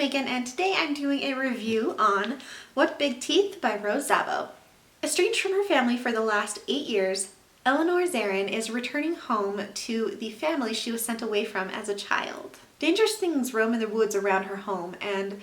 Megan, and today I'm doing a review on What Big Teeth by Rose Zabo. Estranged from her family for the last 8 years, Eleanor Zarin is returning home to the family she was sent away from as a child. Dangerous things roam in the woods around her home, and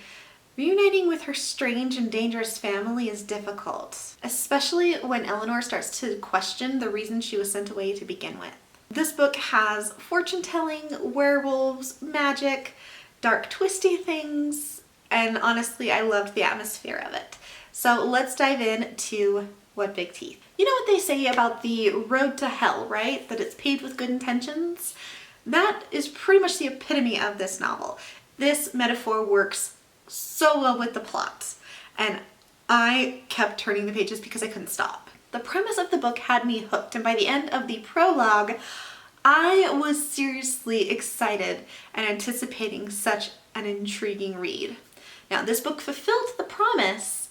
reuniting with her strange and dangerous family is difficult, especially when Eleanor starts to question the reason she was sent away to begin with. This book has fortune-telling, werewolves, magic, dark twisty things, and honestly I loved the atmosphere of it. So let's dive into What Big Teeth. You know what they say about the road to hell, right? That it's paved with good intentions? That is pretty much the epitome of this novel. This metaphor works so well with the plot, and I kept turning the pages because I couldn't stop. The premise of the book had me hooked, and by the end of the prologue, I was seriously excited and anticipating such an intriguing read. Now, this book fulfilled the promise,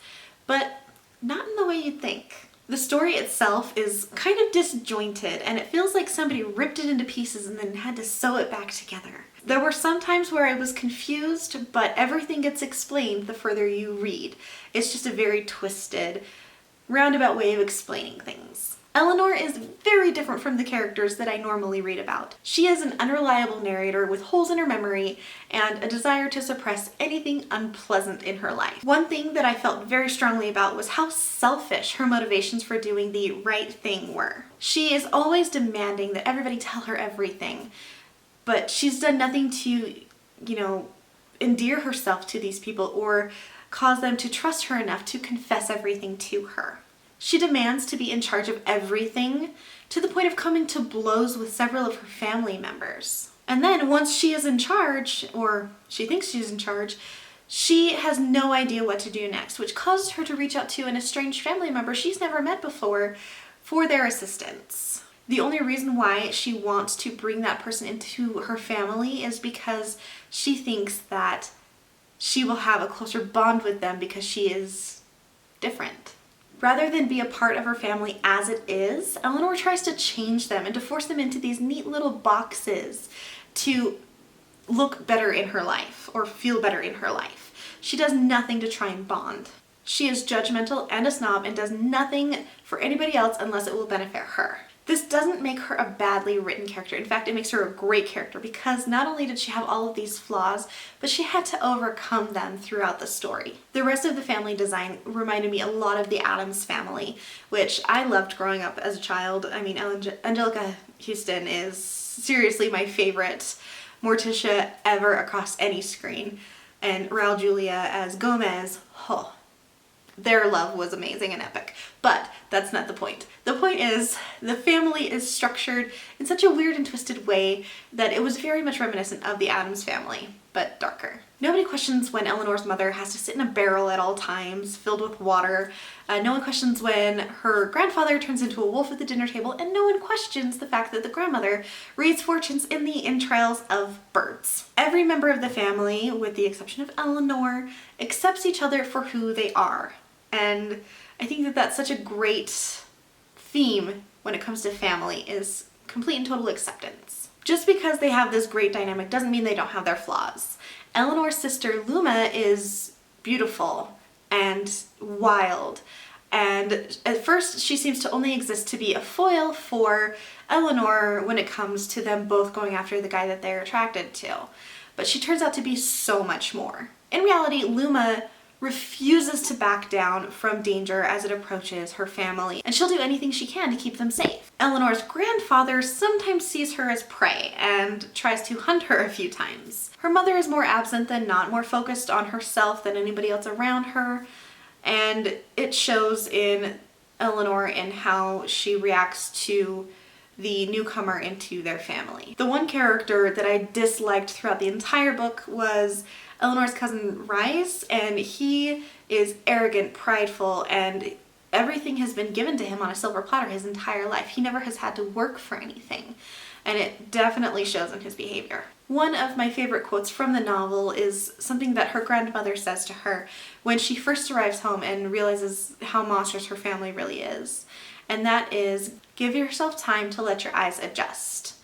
but not in the way you'd think. The story itself is kind of disjointed, and it feels like somebody ripped it into pieces and then had to sew it back together. There were some times where I was confused, but everything gets explained the further you read. It's just a very twisted, roundabout way of explaining things. Eleanor is very different from the characters that I normally read about. She is an unreliable narrator with holes in her memory and a desire to suppress anything unpleasant in her life. One thing that I felt very strongly about was how selfish her motivations for doing the right thing were. She is always demanding that everybody tell her everything, but she's done nothing to, endear herself to these people or cause them to trust her enough to confess everything to her. She demands to be in charge of everything to the point of coming to blows with several of her family members. And then once she is in charge, or she thinks she's in charge, she has no idea what to do next, which causes her to reach out to an estranged family member she's never met before for their assistance. The only reason why she wants to bring that person into her family is because she thinks that she will have a closer bond with them because she is different. Rather than be a part of her family as it is, Eleanor tries to change them and to force them into these neat little boxes to look better in her life or feel better in her life. She does nothing to try and bond. She is judgmental and a snob and does nothing for anybody else unless it will benefit her. This doesn't make her a badly written character. In fact, it makes her a great character because not only did she have all of these flaws, but she had to overcome them throughout the story. The rest of the family design reminded me a lot of the Addams family, which I loved growing up as a child. I mean, Angelica Houston is seriously my favorite Morticia ever across any screen. And Raul Julia as Gomez, their love was amazing and epic. But that's not the point. The point is, the family is structured in such a weird and twisted way that it was very much reminiscent of the Addams family, but darker. Nobody questions when Eleanor's mother has to sit in a barrel at all times, filled with water. No one questions when her grandfather turns into a wolf at the dinner table, and no one questions the fact that the grandmother reads fortunes in the entrails of birds. Every member of the family, with the exception of Eleanor, accepts each other for who they are. And I think that that's such a great theme when it comes to family, is complete and total acceptance. Just because they have this great dynamic doesn't mean they don't have their flaws. Eleanor's sister Luma is beautiful and wild, and at first she seems to only exist to be a foil for Eleanor when it comes to them both going after the guy that they're attracted to. But she turns out to be so much more. In reality, Luma refuses to back down from danger as it approaches her family, and she'll do anything she can to keep them safe. Eleanor's grandfather sometimes sees her as prey and tries to hunt her a few times. Her mother is more absent than not, more focused on herself than anybody else around her, and it shows in Eleanor in how she reacts to the newcomer into their family. The one character that I disliked throughout the entire book was Eleanor's cousin Rice, and he is arrogant, prideful, and everything has been given to him on a silver platter his entire life. He never has had to work for anything, and it definitely shows in his behavior. One of my favorite quotes from the novel is something that her grandmother says to her when she first arrives home and realizes how monstrous her family really is. And that is, give yourself time to let your eyes adjust.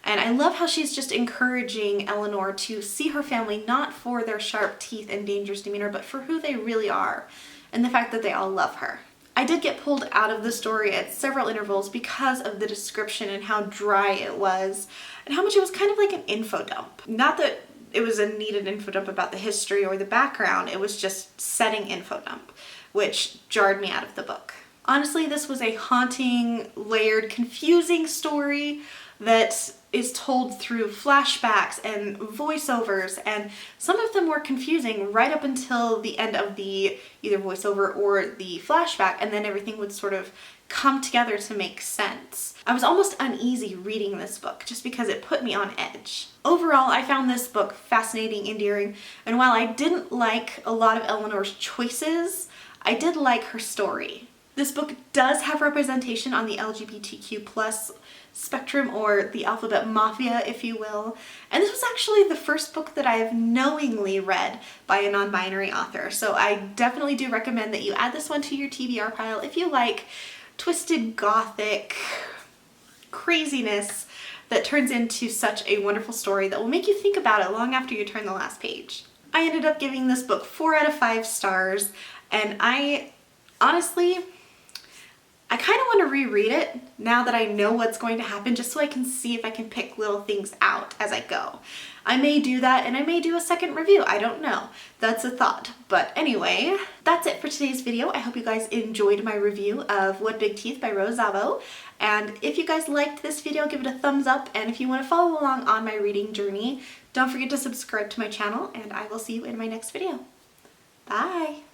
And I love how she's just encouraging Eleanor to see her family not for their sharp teeth and dangerous demeanor, but for who they really are and the fact that they all love her. I did get pulled out of the story at several intervals because of the description and how dry it was and how much it was kind of like an info dump. Not that it was a needed info dump about the history or the background, it was just setting info dump, which jarred me out of the book. Honestly, this was a haunting, layered, confusing story that is told through flashbacks and voiceovers, and some of them were confusing right up until the end of the either voiceover or the flashback, and then everything would sort of come together to make sense. I was almost uneasy reading this book just because it put me on edge. Overall, I found this book fascinating, endearing, and while I didn't like a lot of Eleanor's choices, I did like her story. This book does have representation on the LGBTQ+ spectrum, or the alphabet mafia, if you will. And this was actually the first book that I have knowingly read by a non-binary author. So I definitely do recommend that you add this one to your TBR pile if you like twisted gothic craziness that turns into such a wonderful story that will make you think about it long after you turn the last page. I ended up giving this book 4 out of 5 stars, and I honestly, I kind of want to reread it now that I know what's going to happen, just so I can see if I can pick little things out as I go. I may do that, and I may do a second review. I don't know. That's a thought. But anyway, that's it for today's video. I hope you guys enjoyed my review of What Big Teeth by Rose Zavo. And if you guys liked this video, give it a thumbs up. And if you want to follow along on my reading journey, don't forget to subscribe to my channel, and I will see you in my next video. Bye!